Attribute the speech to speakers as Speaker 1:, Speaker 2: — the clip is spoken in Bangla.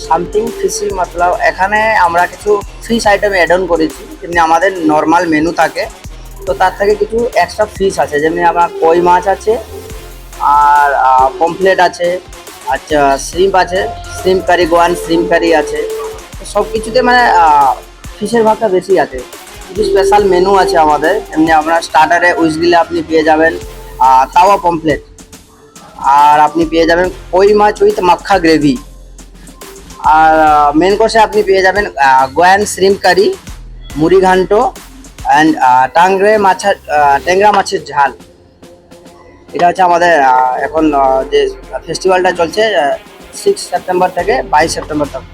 Speaker 1: সামথিং ফিশি মতলব এখানে আমরা কিছু ফিশ আইটেম অ্যাড অন করেছি, যেমনি আমাদের নর্মাল মেনু থাকে, তো তার থেকে কিছু এক্সট্রা ফিশ আছে, যেমনি আমার কই মাছ আছে, আর পমফ্লেট আছে, আচ্ছা শ্রিম্প আছে, শ্রিম্প কারি, গোয়ান শ্রিম্প কারি আছে। তো সব কিছুতে মানে ফিশের ভাগটা বেশি আছে। কিছু স্পেশাল মেনু আছে আমাদের, এমনি আপনার স্টার্টারে উইশ দিলে আপনি পেয়ে যাবেন তাওয়া পমফ্লেট, আর আপনি পেয়ে যাবেন কই মাছ উইথ মাক্খা গ্রেভি, আর মেন কোর্সে আপনি পেয়ে যাবেন গোয়ান শ্রিম্প কারি, মুড়ি ঘান্ট অ্যান্ড ট্যাংরা মাছের ঝাল। এটা হচ্ছে আমাদের এখন যে ফেস্টিভ্যালটা চলছে 6 সেপ্টেম্বর থেকে 22 সেপ্টেম্বর তক।